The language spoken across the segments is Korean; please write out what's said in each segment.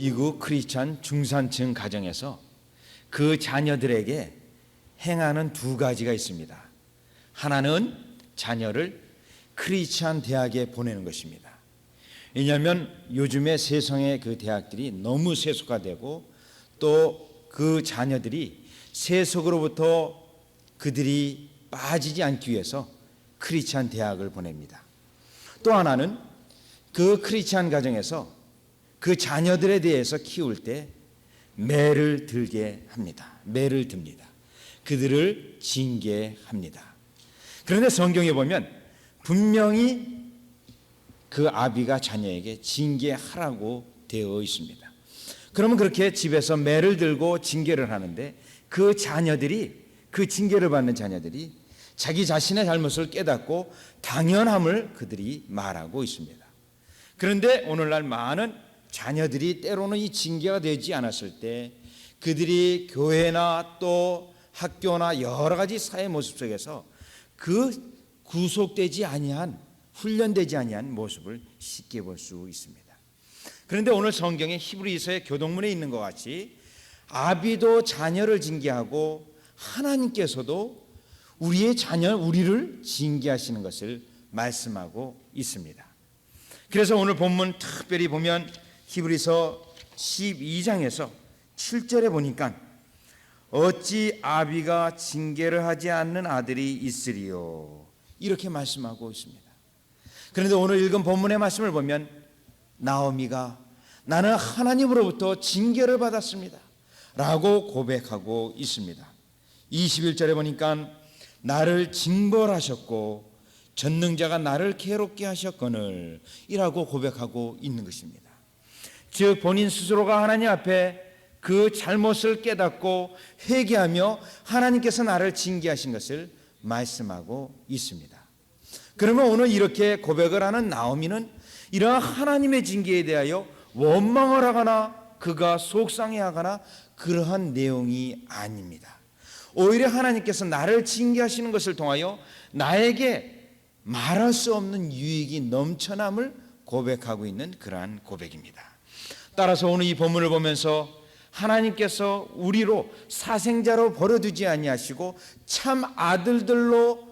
미국 크리스찬 중산층 가정에서 그 자녀들에게 행하는 두 가지가 있습니다. 하나는 자녀를 크리스찬 대학에 보내는 것입니다. 왜냐하면 요즘에 세상의 그 대학들이 너무 세속화되고 또 그 자녀들이 세속으로부터 그들이 빠지지 않기 위해서 크리스찬 대학을 보냅니다. 또 하나는 그 크리스찬 가정에서 그 자녀들에 대해서 키울 때 매를 들게 합니다. 매를 듭니다. 그들을 징계합니다. 그런데 성경에 보면 분명히 그 아비가 자녀에게 징계하라고 되어 있습니다. 그러면 그렇게 집에서 매를 들고 징계를 하는데 그 자녀들이, 그 징계를 받는 자녀들이 자기 자신의 잘못을 깨닫고 당연함을 그들이 말하고 있습니다. 그런데 오늘날 많은 자녀들이 때로는 이 징계가 되지 않았을 때 그들이 교회나 또 학교나 여러 가지 사회 모습 속에서 그 구속되지 아니한, 훈련되지 아니한 모습을 쉽게 볼 수 있습니다. 그런데 오늘 성경의 히브리서의 교동문에 있는 것 같이 아비도 자녀를 징계하고 하나님께서도 우리의 자녀, 우리를 징계하시는 것을 말씀하고 있습니다. 그래서 오늘 본문 특별히 보면 히브리서 12장에서 7절에 보니까 어찌 아비가 징계를 하지 않는 아들이 있으리요, 이렇게 말씀하고 있습니다. 그런데 오늘 읽은 본문의 말씀을 보면 나오미가 나는 하나님으로부터 징계를 받았습니다 라고 고백하고 있습니다. 21절에 보니까 나를 징벌하셨고 전능자가 나를 괴롭게 하셨거늘 이라고 고백하고 있는 것입니다. 즉 본인 스스로가 하나님 앞에 그 잘못을 깨닫고 회개하며 하나님께서 나를 징계하신 것을 말씀하고 있습니다. 그러면 오늘 이렇게 고백을 하는 나오미는 이러한 하나님의 징계에 대하여 원망을 하거나 그가 속상해하거나 그러한 내용이 아닙니다. 오히려 하나님께서 나를 징계하시는 것을 통하여 나에게 말할 수 없는 유익이 넘쳐남을 고백하고 있는 그러한 고백입니다. 따라서 오늘 이 본문을 보면서 하나님께서 우리로 사생자로 버려두지 아니하시고 참 아들들로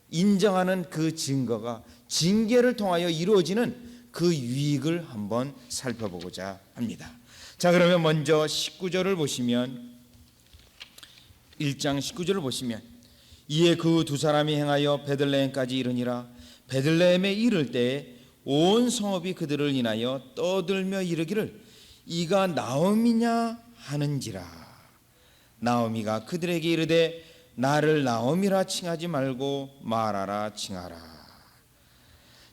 인정하는 그 증거가 징계를 통하여 이루어지는 그 유익을 한번 살펴보고자 합니다. 자, 그러면 먼저 19절을 보시면 1장 19절을 보시면 이에 그 두 사람이 행하여 베들레헴까지 이르니라. 베들레헴에 이를 때에 온 성읍이 그들을 인하여 떠들며 이르기를 이가 나오미냐 하는지라. 나오미가 그들에게 이르되 나를 나오미라 칭하지 말고 마라라 칭하라.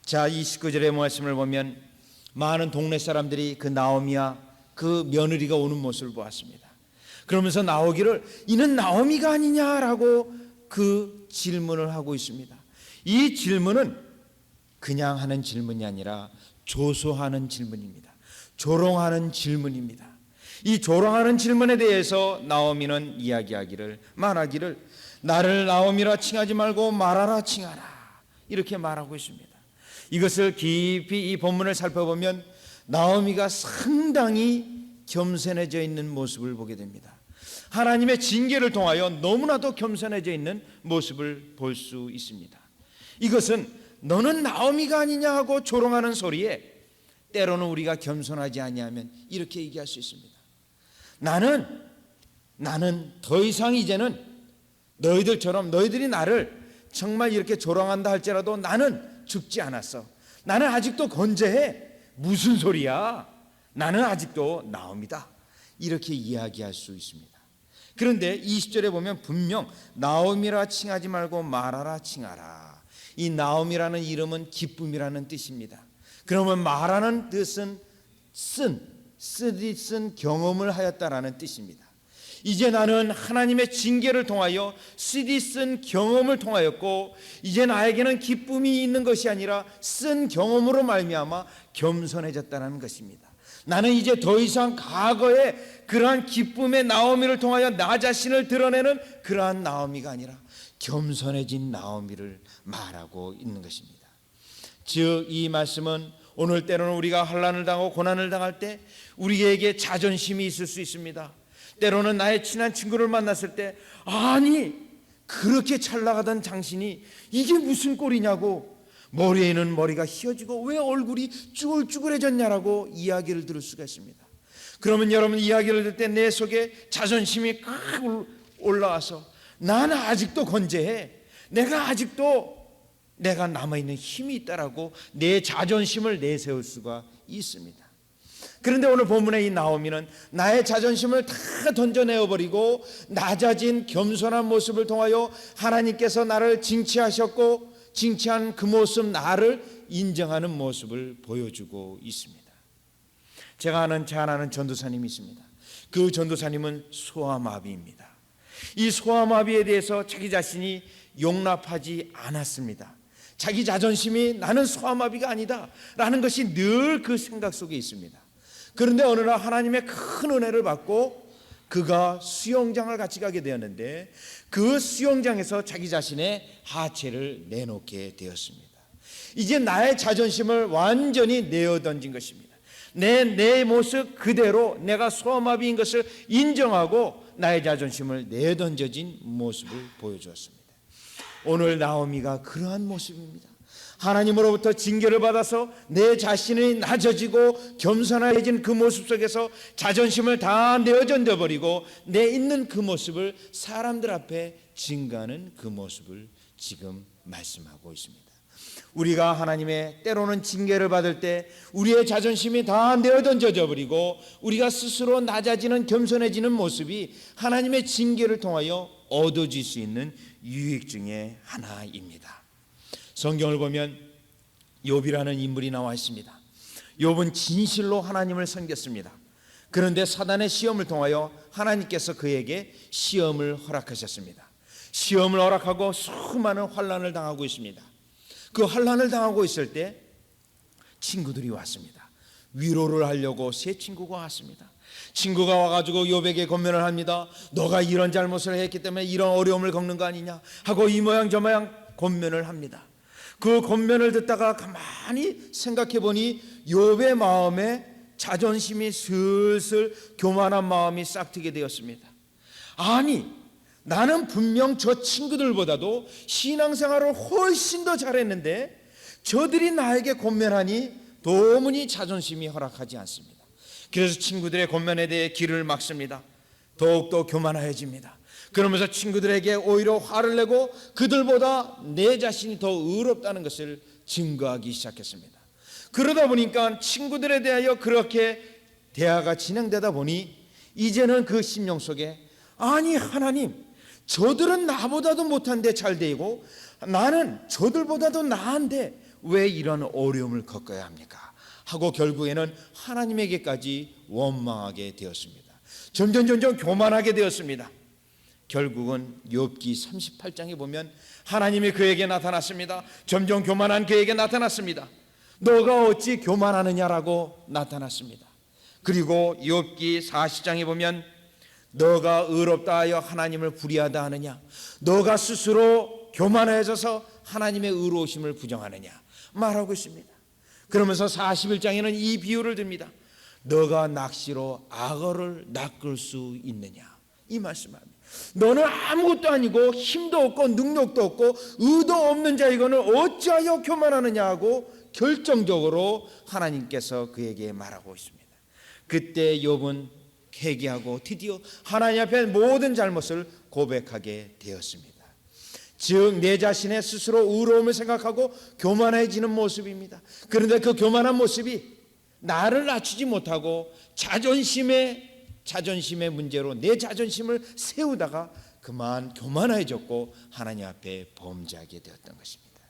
자, 이 19절의 말씀을 보면 많은 동네 사람들이 그 나오미와 그 며느리가 오는 모습을 보았습니다. 그러면서 나오기를 이는 나오미가 아니냐라고 그 질문을 하고 있습니다. 이 질문은 그냥 하는 질문이 아니라 조소하는 질문입니다. 조롱하는 질문입니다. 이 조롱하는 질문에 대해서 나오미는 이야기하기를, 말하기를 나를 나오미라 칭하지 말고 마라라 칭하라, 이렇게 말하고 있습니다. 이것을 깊이 이 본문을 살펴보면 나오미가 상당히 겸손해져 있는 모습을 보게 됩니다. 하나님의 징계를 통하여 너무나도 겸손해져 있는 모습을 볼 수 있습니다. 이것은 너는 나오미가 아니냐 하고 조롱하는 소리에 때로는 우리가 겸손하지 아니하면 이렇게 얘기할 수 있습니다. 나는 더 이상 이제는 너희들처럼, 너희들이 나를 정말 이렇게 조롱한다 할지라도 나는 죽지 않았어. 나는 아직도 건재해. 무슨 소리야? 나는 아직도 나옵니다. 이렇게 이야기할 수 있습니다. 그런데 20절에 보면 분명 나오미라 칭하지 말고 마라라 칭하라. 이 나오미라는 이름은 기쁨이라는 뜻입니다. 그러면 마라는 뜻은 쓴 경험을 하였다라는 뜻입니다. 이제 나는 하나님의 징계를 통하여 쓰디 쓴 경험을 통하였고 이제 나에게는 기쁨이 있는 것이 아니라 쓴 경험으로 말미암아 겸손해졌다는 것입니다. 나는 이제 더 이상 과거의 그러한 기쁨의 나오미를 통하여 나 자신을 드러내는 그러한 나오미가 아니라 겸손해진 나오미를 말하고 있는 것입니다. 즉 이 말씀은 오늘 때로는 우리가 환난을 당하고 고난을 당할 때 우리에게 자존심이 있을 수 있습니다. 때로는 나의 친한 친구를 만났을 때 아니 그렇게 잘 나가던 당신이 이게 무슨 꼴이냐고, 머리에는 머리가 휘어지고 왜 얼굴이 쭈글쭈글해졌냐라고 이야기를 들을 수가 있습니다. 그러면 여러분 이야기를 들을 때 내 속에 자존심이 칵 올라와서 나는 아직도 건재해, 내가 아직도 내가 남아있는 힘이 있다라고 내 자존심을 내세울 수가 있습니다. 그런데 오늘 본문의 이 나오미는 나의 자존심을 다 던져내어버리고 낮아진 겸손한 모습을 통하여 하나님께서 나를 징치하셨고 징치한 그 모습, 나를 인정하는 모습을 보여주고 있습니다. 제가 아는 잘 아는 전도사님이 있습니다. 그 전도사님은 소아마비입니다. 이 소아마비에 대해서 자기 자신이 용납하지 않았습니다. 자기 자존심이 나는 소아마비가 아니다 라는 것이 늘 그 생각 속에 있습니다. 그런데 어느 날 하나님의 큰 은혜를 받고 그가 수영장을 같이 가게 되었는데 그 수영장에서 자기 자신의 하체를 내놓게 되었습니다. 이제 나의 자존심을 완전히 내어던진 것입니다. 내 모습 그대로 내가 소아마비인 것을 인정하고 나의 자존심을 내던져진 모습을 보여주었습니다. 오늘 나오미가 그러한 모습입니다. 하나님으로부터 징계를 받아서 내 자신이 낮아지고 겸손해진 그 모습 속에서 자존심을 다 내어던져버리고 내 있는 그 모습을 사람들 앞에 증거하는 그 모습을 지금 말씀하고 있습니다. 우리가 하나님의 때로는 징계를 받을 때 우리의 자존심이 다 내어던져져 버리고 우리가 스스로 낮아지는 겸손해지는 모습이 하나님의 징계를 통하여 얻어질 수 있는 유익 중에 하나입니다. 성경을 보면 욥이라는 인물이 나와 있습니다. 욥은 진실로 하나님을 섬겼습니다. 그런데 사단의 시험을 통하여 하나님께서 그에게 시험을 허락하셨습니다. 시험을 허락하고 수많은 환난을 당하고 있습니다. 그 환난을 당하고 있을 때 친구들이 왔습니다. 위로를 하려고 세 친구가 왔습니다. 친구가 와가지고 욥에게 권면을 합니다. 너가 이런 잘못을 했기 때문에 이런 어려움을 겪는 거 아니냐 하고 이 모양 저 모양 권면을 합니다. 그 권면을 듣다가 가만히 생각해 보니 욥의 마음에 자존심이 슬슬 교만한 마음이 싹트게 되었습니다. 아니 나는 분명 저 친구들보다도 신앙생활을 훨씬 더 잘했는데 저들이 나에게 권면하니 도무지 자존심이 허락하지 않습니다. 그래서 친구들의 권면에 대해 귀를 막습니다. 더욱더 교만해집니다. 그러면서 친구들에게 오히려 화를 내고 그들보다 내 자신이 더 의롭다는 것을 증거하기 시작했습니다. 그러다 보니까 친구들에 대하여 그렇게 대화가 진행되다 보니 이제는 그 심령 속에 아니 하나님 저들은 나보다도 못한데 잘 되고 나는 저들보다도 나은데 왜 이런 어려움을 겪어야 합니까? 하고 결국에는 하나님에게까지 원망하게 되었습니다. 점점 교만하게 되었습니다. 결국은 욥기 38장에 보면 하나님이 그에게 나타났습니다. 점점 교만한 그에게 나타났습니다. 너가 어찌 교만하느냐라고 나타났습니다. 그리고 욥기 40장에 보면 너가 의롭다 하여 하나님을 불의하다 하느냐, 너가 스스로 교만해져서 하나님의 의로우심을 부정하느냐 말하고 있습니다. 그러면서 41장에는 이 비유를 듭니다. 너가 낚시로 악어를 낚을 수 있느냐 이 말씀합니다. 너는 아무것도 아니고 힘도 없고 능력도 없고 의도 없는 자이거늘 어찌하여 교만하느냐 하고 결정적으로 하나님께서 그에게 말하고 있습니다. 그때 욥은 회개하고 드디어 하나님 앞에 모든 잘못을 고백하게 되었습니다. 즉 내 자신의 스스로 의로움을 생각하고 교만해지는 모습입니다. 그런데 그 교만한 모습이 나를 낮추지 못하고 자존심의 문제로 내 자존심을 세우다가 그만 교만해졌고 하나님 앞에 범죄하게 되었던 것입니다.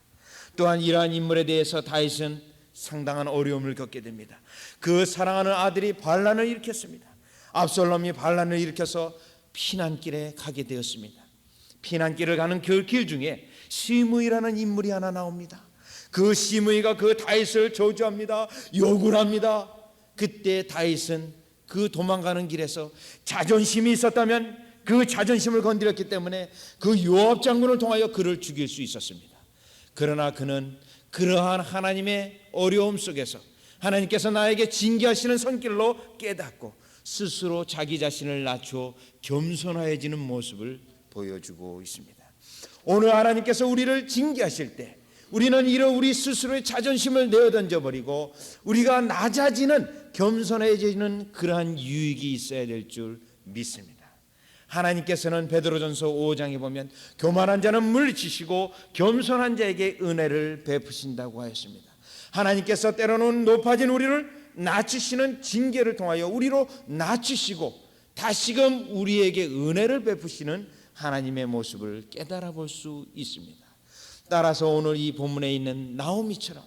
또한 이러한 인물에 대해서 다윗은 상당한 어려움을 겪게 됩니다. 그 사랑하는 아들이 반란을 일으켰습니다. 압살롬이 반란을 일으켜서 피난길에 가게 되었습니다. 피난길을 가는 그 길 중에 시므이라는 인물이 하나 나옵니다. 그 시므이가 그 다윗을 저주합니다. 욕을 합니다. 그때 다윗은 그 도망가는 길에서 자존심이 있었다면 그 자존심을 건드렸기 때문에 그 요압 장군을 통하여 그를 죽일 수 있었습니다. 그러나 그는 그러한 하나님의 어려움 속에서 하나님께서 나에게 징계하시는 손길로 깨닫고 스스로 자기 자신을 낮추어 겸손해지는 모습을 보여주고 있습니다. 오늘 하나님께서 우리를 징계하실 때 우리는 이런 우리 스스로의 자존심을 내어던져 버리고 우리가 낮아지는 겸손해지는 그러한 유익이 있어야 될 줄 믿습니다. 하나님께서는 베드로전서 5장에 보면 교만한 자는 물리치시고 겸손한 자에게 은혜를 베푸신다고 하였습니다. 하나님께서 때로는 높아진 우리를 낮추시는 징계를 통하여 우리로 낮추시고 다시금 우리에게 은혜를 베푸시는 하나님의 모습을 깨달아 볼 수 있습니다. 따라서 오늘 이 본문에 있는 나오미처럼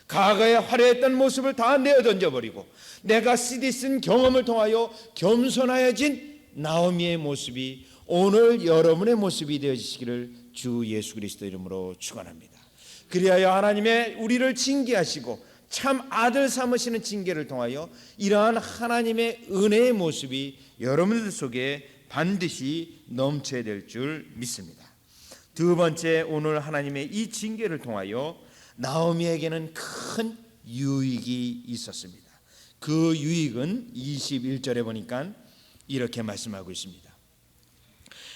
과거에 화려했던 모습을 다 내어던져 버리고 내가 CD 쓴 경험을 통하여 겸손하여진 나오미의 모습이 오늘 여러분의 모습이 되어지시기를 주 예수 그리스도 이름으로 축원합니다. 그리하여 하나님의 우리를 징계하시고 참 아들 삼으시는 징계를 통하여 이러한 하나님의 은혜의 모습이 여러분들 속에 반드시 넘쳐야 될 줄 믿습니다. 두 번째, 오늘 하나님의 이 징계를 통하여 나오미에게는 큰 유익이 있었습니다. 그 유익은 21절에 보니까 이렇게 말씀하고 있습니다.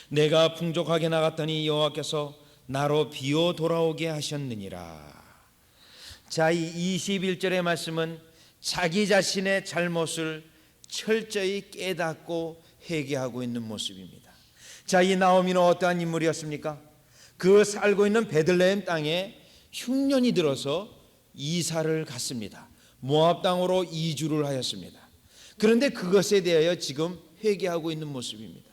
내가 풍족하게 나갔더니 여호와께서 나로 비어 돌아오게 하셨느니라. 자, 이 21절의 말씀은 자기 자신의 잘못을 철저히 깨닫고 회개하고 있는 모습입니다. 자, 이 나오미는 어떠한 인물이었습니까? 그 살고 있는 베들레헴 땅에 흉년이 들어서 이사를 갔습니다. 모압 땅으로 이주를 하였습니다. 그런데 그것에 대하여 지금 회개하고 있는 모습입니다.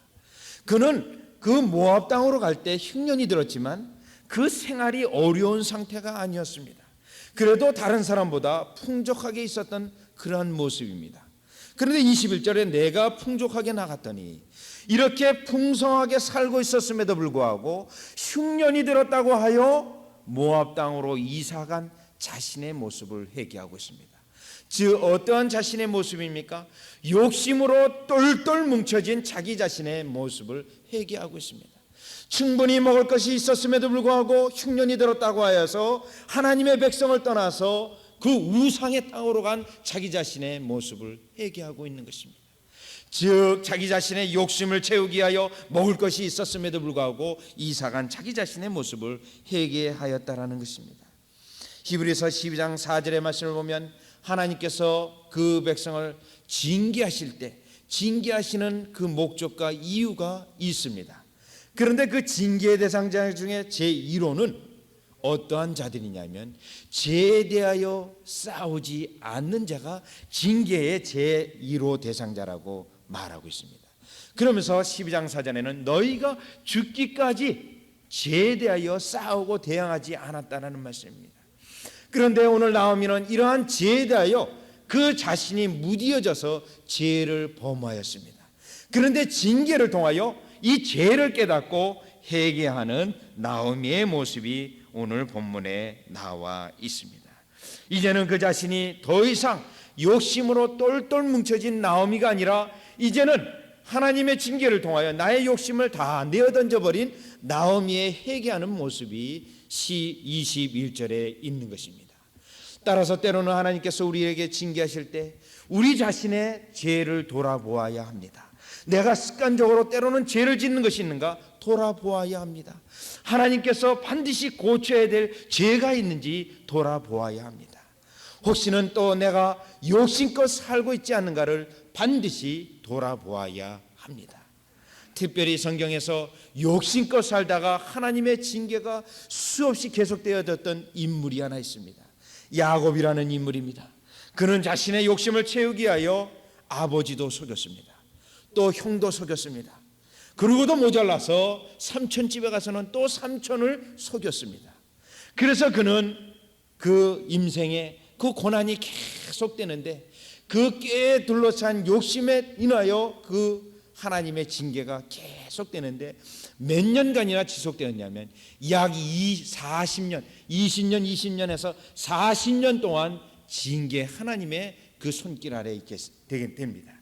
그는 그 모압 땅으로 갈 때 흉년이 들었지만 그 생활이 어려운 상태가 아니었습니다. 그래도 다른 사람보다 풍족하게 있었던 그러한 모습입니다. 그런데 21절에 내가 풍족하게 나갔더니 이렇게 풍성하게 살고 있었음에도 불구하고 흉년이 들었다고 하여 모압 땅으로 이사간 자신의 모습을 회개하고 있습니다. 즉 어떠한 자신의 모습입니까? 욕심으로 똘똘 뭉쳐진 자기 자신의 모습을 회개하고 있습니다. 충분히 먹을 것이 있었음에도 불구하고 흉년이 들었다고 하여서 하나님의 백성을 떠나서 그 우상의 땅으로 간 자기 자신의 모습을 회개하고 있는 것입니다. 즉 자기 자신의 욕심을 채우기 위하여 먹을 것이 있었음에도 불구하고 이사간 자기 자신의 모습을 회개하였다라는 것입니다. 히브리서 12장 4절의 말씀을 보면 하나님께서 그 백성을 징계하실 때 징계하시는 그 목적과 이유가 있습니다. 그런데 그 징계의 대상자 중에 제1호는 어떠한 자들이냐면 죄에 대하여 싸우지 않는 자가 징계의 제1호 대상자라고 말하고 있습니다. 그러면서 12장 4절에는 너희가 죽기까지 죄에 대하여 싸우고 대항하지 않았다는 말씀입니다. 그런데 오늘 나오미는 이러한 죄에 대하여 그 자신이 무디어져서 죄를 범하였습니다. 그런데 징계를 통하여 이 죄를 깨닫고 회개하는 나오미의 모습이 오늘 본문에 나와 있습니다. 이제는 그 자신이 더 이상 욕심으로 똘똘 뭉쳐진 나오미가 아니라 이제는 하나님의 징계를 통하여 나의 욕심을 다 내어던져 버린 나오미의 회개하는 모습이 21절에 있는 것입니다. 따라서 때로는 하나님께서 우리에게 징계하실 때 우리 자신의 죄를 돌아보아야 합니다. 내가 습관적으로 때로는 죄를 짓는 것이 있는가 돌아보아야 합니다. 하나님께서 반드시 고쳐야 될 죄가 있는지 돌아보아야 합니다. 혹시는 또 내가 욕심껏 살고 있지 않는가를 반드시 돌아보아야 합니다. 특별히 성경에서 욕심껏 살다가 하나님의 징계가 수없이 계속되어졌던 인물이 하나 있습니다. 야곱이라는 인물입니다. 그는 자신의 욕심을 채우기 위하여 아버지도 속였습니다. 또 형도 속였습니다. 그러고도 모자라서 삼촌 집에 가서는 또 삼촌을 속였습니다. 그래서 그는 그 인생에 그 고난이 계속되는데 그 꾀에 둘러싼 욕심에 인하여 그 하나님의 징계가 계속되는데 몇 년간이나 지속되었냐면 약 40년, 20년에서 40년 동안 징계 하나님의 그 손길 아래에 있게 되게 됩니다.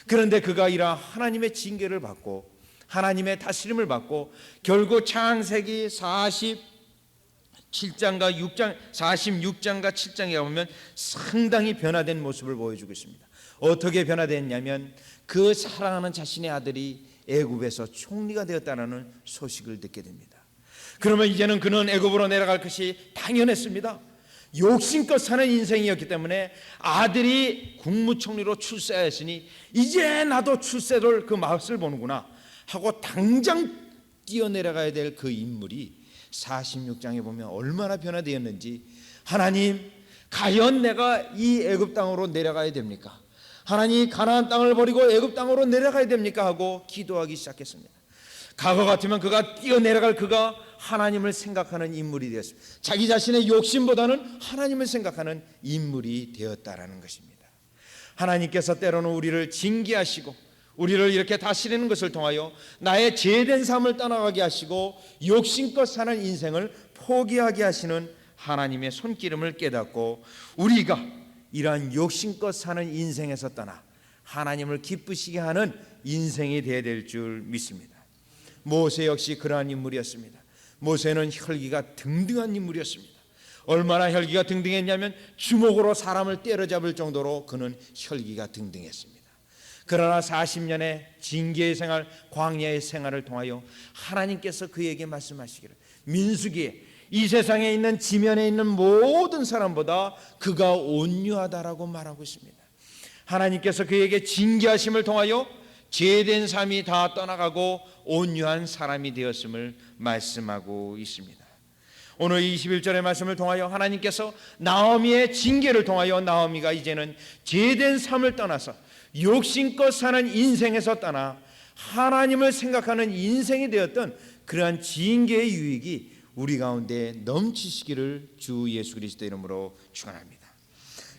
그런데 그가 이러한 하나님의 징계를 받고 하나님의 다스림을 받고 결국 창세기 7장과 6장 46장과 7장에 보면 상당히 변화된 모습을 보여주고 있습니다. 어떻게 변화됐냐면 그 사랑하는 자신의 아들이 애굽에서 총리가 되었다는 소식을 듣게 됩니다. 그러면 이제는 그는 애굽으로 내려갈 것이 당연했습니다. 욕심껏 사는 인생이었기 때문에 아들이 국무총리로 출세하였으니 이제 나도 출세를 그 맛을 보는구나 하고 당장 뛰어내려가야 될 그 인물이 46장에 보면 얼마나 변화되었는지, 하나님 과연 내가 이 애굽 땅으로 내려가야 됩니까? 하나님 가나안 땅을 버리고 애굽 땅으로 내려가야 됩니까? 하고 기도하기 시작했습니다. 과거 같으면 그가 뛰어내려갈 그가 하나님을 생각하는 인물이 되었습니다. 자기 자신의 욕심보다는 하나님을 생각하는 인물이 되었다라는 것입니다. 하나님께서 때로는 우리를 징계하시고 우리를 이렇게 다스리는 것을 통하여 나의 죄된 삶을 떠나가게 하시고 욕심껏 사는 인생을 포기하게 하시는 하나님의 손기름을 깨닫고 우리가 이러한 욕심껏 사는 인생에서 떠나 하나님을 기쁘시게 하는 인생이 되어야 될 줄 믿습니다. 모세 역시 그러한 인물이었습니다. 모세는 혈기가 등등한 인물이었습니다. 얼마나 혈기가 등등했냐면 주먹으로 사람을 때려잡을 정도로 그는 혈기가 등등했습니다. 그러나 40년의 징계의 생활, 광야의 생활을 통하여 하나님께서 그에게 말씀하시기를 민수기에 이 세상에 있는 지면에 있는 모든 사람보다 그가 온유하다라고 말하고 있습니다. 하나님께서 그에게 징계하심을 통하여 죄된 삶이 다 떠나가고 온유한 사람이 되었음을 말씀하고 있습니다. 오늘 21절의 말씀을 통하여 하나님께서 나오미의 징계를 통하여 나오미가 이제는 죄된 삶을 떠나서 욕심껏 사는 인생에서 떠나 하나님을 생각하는 인생이 되었던 그러한 징계의 유익이 우리 가운데 넘치시기를 주 예수 그리스도 이름으로 축원합니다.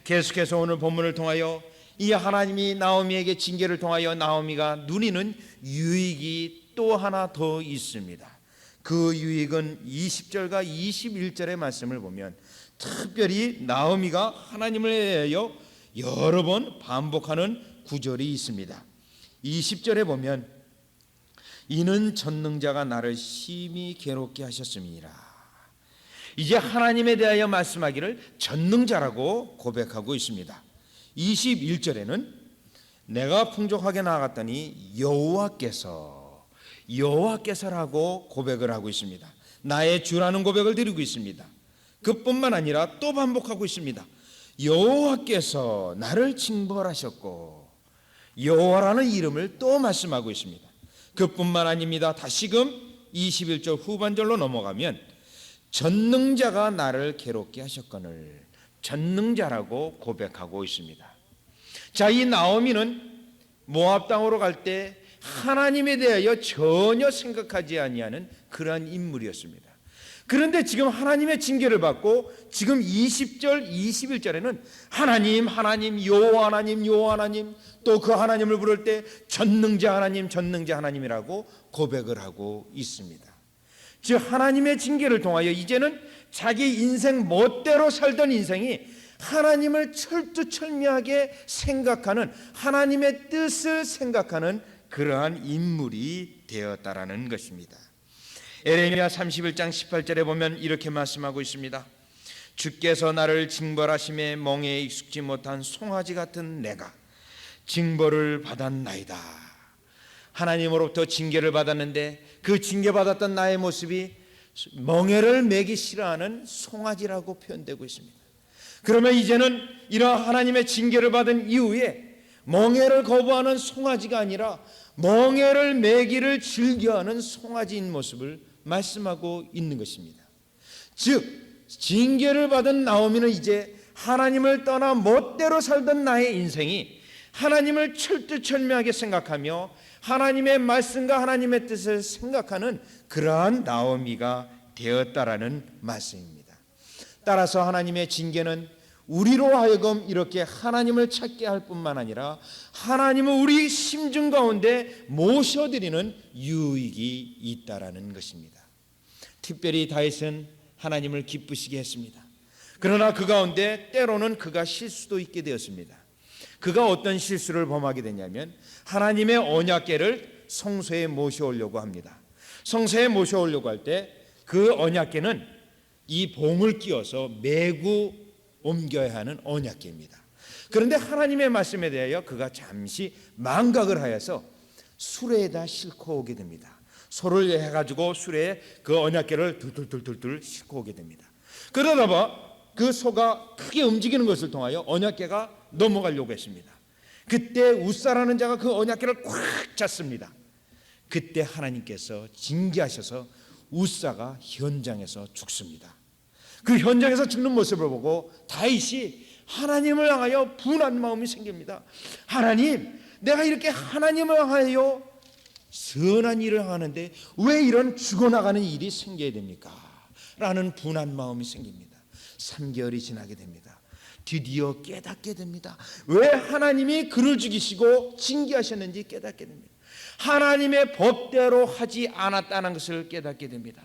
계속해서 오늘 본문을 통하여 이 하나님이 나오미에게 징계를 통하여 나오미가 누리는 유익이 또 하나 더 있습니다. 그 유익은 20절과 21절의 말씀을 보면 특별히 나오미가 하나님을 대하여 여러 번 반복하는 구절이 있습니다. 20절에 보면 이는 전능자가 나를 심히 괴롭게 하셨음이니라. 이제 하나님에 대하여 말씀하기를 전능자라고 고백하고 있습니다. 21절에는 내가 풍족하게 나아갔더니 여호와께서라고 고백을 하고 있습니다. 나의 주라는 고백을 드리고 있습니다. 그뿐만 아니라 또 반복하고 있습니다. 여호와께서 나를 징벌하셨고, 여호와라는 이름을 또 말씀하고 있습니다. 그뿐만 아닙니다. 다시금 21절 후반절로 넘어가면 전능자가 나를 괴롭게 하셨거늘 전능자라고 고백하고 있습니다. 자, 이 나오미는 모압 땅으로 갈 때 하나님에 대하여 전혀 생각하지 아니하는 그러한 인물이었습니다. 그런데 지금 하나님의 징계를 받고 지금 20절, 21절에는 하나님, 여호와 하나님, 또 그 하나님을 부를 때 전능자 하나님이라고 고백을 하고 있습니다. 즉 하나님의 징계를 통하여 이제는 자기 인생 멋대로 살던 인생이 하나님을 철두철미하게 생각하는, 하나님의 뜻을 생각하는 그러한 인물이 되었다라는 것입니다. 에레미야 31장 18절에 보면 이렇게 말씀하고 있습니다. 주께서 나를 징벌하심에 멍에에 익숙지 못한 송아지 같은 내가 징벌을 받았나이다. 하나님으로부터 징계를 받았는데 그 징계받았던 나의 모습이 멍에를 매기 싫어하는 송아지라고 표현되고 있습니다. 그러면 이제는 이러한 하나님의 징계를 받은 이후에 멍에를 거부하는 송아지가 아니라 멍에를 매기를 즐겨하는 송아지인 모습을 말씀하고 있는 것입니다. 즉 징계를 받은 나오미는 이제 하나님을 떠나 멋대로 살던 나의 인생이 하나님을 철두철미하게 생각하며 하나님의 말씀과 하나님의 뜻을 생각하는 그러한 나오미가 되었다라는 말씀입니다. 따라서 하나님의 징계는 우리로 하여금 이렇게 하나님을 찾게 할 뿐만 아니라 하나님을 우리 심중 가운데 모셔드리는 유익이 있다라는 것입니다. 특별히 다윗은 하나님을 기쁘시게 했습니다. 그러나 그 가운데 때로는 그가 실수도 있게 되었습니다. 그가 어떤 실수를 범하게 되냐면 하나님의 언약궤를 성소에 모셔오려고 합니다. 성소에 모셔오려고 할 때 그 언약궤는 이 봉을 끼워서 메고 옮겨야 하는 언약궤입니다. 그런데 하나님의 말씀에 대하여 그가 잠시 망각을 하여서 수레에다 싣고 오게 됩니다. 소를 해가지고 수레에 그 언약궤를 둘둘둘둘 싣고 오게 됩니다. 그러다 봐 그 소가 크게 움직이는 것을 통하여 언약궤가 넘어가려고 했습니다. 그때 웃사라는 자가 그 언약궤를 꽉 잡습니다. 그때 하나님께서 징계하셔서 웃사가 현장에서 죽습니다. 그 현장에서 죽는 모습을 보고 다윗이 하나님을 향하여 분한 마음이 생깁니다. 하나님, 내가 이렇게 하나님을 향하여 선한 일을 하는데 왜 이런 죽어나가는 일이 생겨야 됩니까? 라는 분한 마음이 생깁니다. 3개월이 지나게 됩니다. 드디어 깨닫게 됩니다. 왜 하나님이 그를 죽이시고 징계하셨는지 깨닫게 됩니다. 하나님의 법대로 하지 않았다는 것을 깨닫게 됩니다.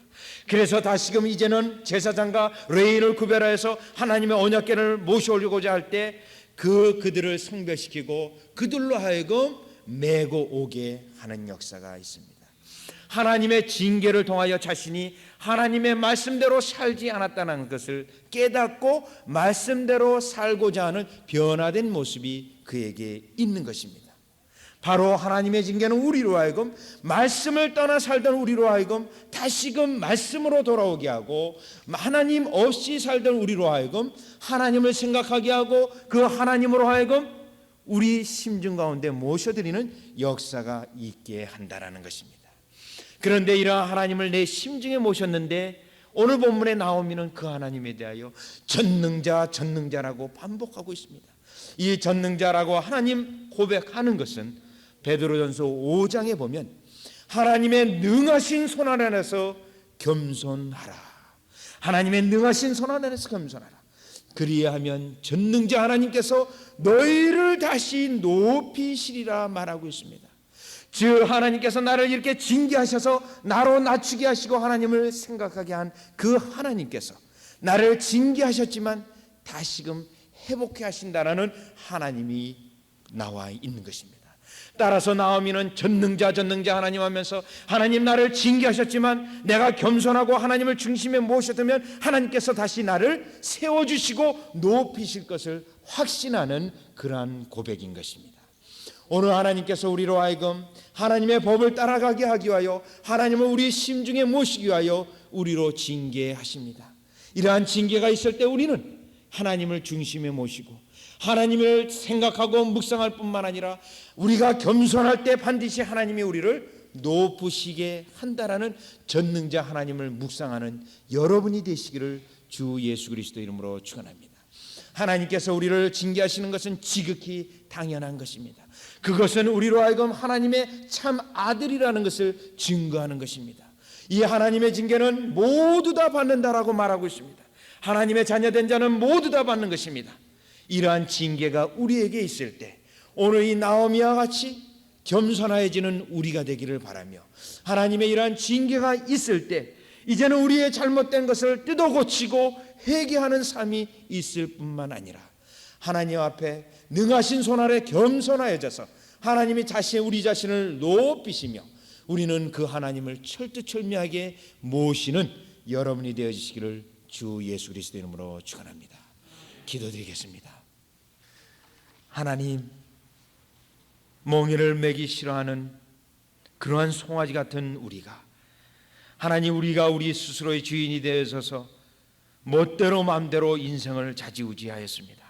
그래서 다시금 이제는 제사장과 레위인을 구별하여서 하나님의 언약궤를 모셔오려고자 할 때 그들을 성별시키고 그들로 하여금 메고 오게 하는 역사가 있습니다. 하나님의 징계를 통하여 자신이 하나님의 말씀대로 살지 않았다는 것을 깨닫고 말씀대로 살고자 하는 변화된 모습이 그에게 있는 것입니다. 바로 하나님의 징계는 우리로 하여금 말씀을 떠나 살던 우리로 하여금 다시금 말씀으로 돌아오게 하고 하나님 없이 살던 우리로 하여금 하나님을 생각하게 하고 그 하나님으로 하여금 우리 심중 가운데 모셔드리는 역사가 있게 한다는 것입니다. 그런데 이러한 하나님을 내 심중에 모셨는데 오늘 본문에 나오미는 그 하나님에 대하여 전능자라고 반복하고 있습니다. 이 전능자라고 하나님 고백하는 것은 베드로전서 5장에 보면 하나님의 능하신 손 아래에서 겸손하라. 하나님의 능하신 손 아래에서 겸손하라. 그리하면 전능자 하나님께서 너희를 다시 높이시리라 말하고 있습니다. 즉 하나님께서 나를 이렇게 징계하셔서 나로 낮추게 하시고 하나님을 생각하게 한 그 하나님께서 나를 징계하셨지만 다시금 회복해 하신다라는 하나님이 나와 있는 것입니다. 따라서 나오미는 전능자 하나님 하면서 하나님 나를 징계하셨지만 내가 겸손하고 하나님을 중심에 모셔두면 하나님께서 다시 나를 세워주시고 높이실 것을 확신하는 그러한 고백인 것입니다. 오늘 하나님께서 우리로 하여금 하나님의 법을 따라가게 하기 위하여 하나님을 우리 심중에 모시기 위하여 우리로 징계하십니다. 이러한 징계가 있을 때 우리는 하나님을 중심에 모시고 하나님을 생각하고 묵상할 뿐만 아니라 우리가 겸손할 때 반드시 하나님이 우리를 높으시게 한다라는 전능자 하나님을 묵상하는 여러분이 되시기를 주 예수 그리스도 이름으로 축원합니다. 하나님께서 우리를 징계하시는 것은 지극히 당연한 것입니다. 그것은 우리로 하여금 하나님의 참 아들이라는 것을 증거하는 것입니다. 이 하나님의 징계는 모두 다 받는다라고 말하고 있습니다. 하나님의 자녀된 자는 모두 다 받는 것입니다. 이러한 징계가 우리에게 있을 때 오늘 이 나오미와 같이 겸손해지는 우리가 되기를 바라며 하나님의 이러한 징계가 있을 때 이제는 우리의 잘못된 것을 뜯어 고치고 회개하는 삶이 있을 뿐만 아니라 하나님 앞에 능하신 손 아래 겸손하여져서 하나님이 우리 자신을 높이시며 우리는 그 하나님을 철두철미하게 모시는 여러분이 되어주시기를 주 예수 그리스도 이름으로 축원합니다. 기도드리겠습니다. 하나님, 멍에를 매기 싫어하는 그러한 송아지 같은 우리가 하나님 우리가 우리 스스로의 주인이 되어서서 멋대로 마음대로 인생을 좌지우지하였습니다.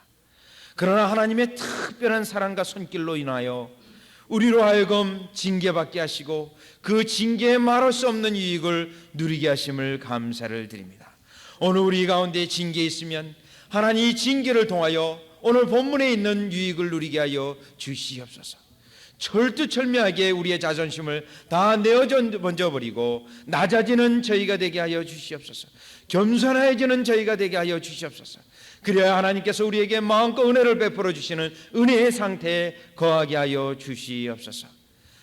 그러나 하나님의 특별한 사랑과 손길로 인하여 우리로 하여금 징계받게 하시고 그 징계에 말할 수 없는 유익을 누리게 하심을 감사를 드립니다. 오늘 우리 가운데 징계 있으면 하나님 이 징계를 통하여 오늘 본문에 있는 유익을 누리게 하여 주시옵소서. 철두철미하게 우리의 자존심을 다 내어져 버리고 낮아지는 저희가 되게 하여 주시옵소서. 겸손해지는 저희가 되게 하여 주시옵소서. 그래야 하나님께서 우리에게 마음껏 은혜를 베풀어 주시는 은혜의 상태에 거하게 하여 주시옵소서.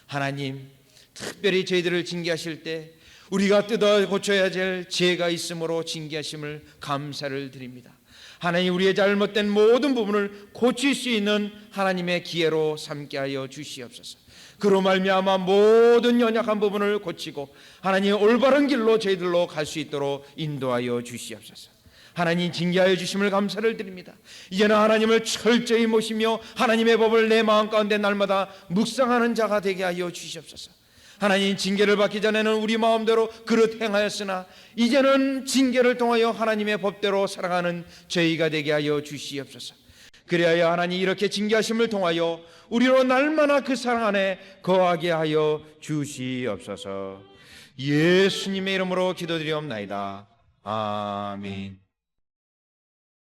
하나님, 특별히 저희들을 징계하실 때 우리가 뜯어 고쳐야 될 죄가 있으므로 징계하심을 감사를 드립니다. 하나님, 우리의 잘못된 모든 부분을 고칠 수 있는 하나님의 기회로 삼게 하여 주시옵소서. 그로 말미암아 모든 연약한 부분을 고치고 하나님의 올바른 길로 저희들로 갈 수 있도록 인도하여 주시옵소서. 하나님 징계하여 주심을 감사를 드립니다. 이제는 하나님을 철저히 모시며 하나님의 법을 내 마음 가운데 날마다 묵상하는 자가 되게 하여 주시옵소서. 하나님 징계를 받기 전에는 우리 마음대로 그릇 행하였으나 이제는 징계를 통하여 하나님의 법대로 살아가는 저희가 되게 하여 주시옵소서. 그리하여 하나님 이렇게 징계하심을 통하여 우리로 날마다 그 사랑 안에 거하게 하여 주시옵소서. 예수님의 이름으로 기도드리옵나이다. 아멘.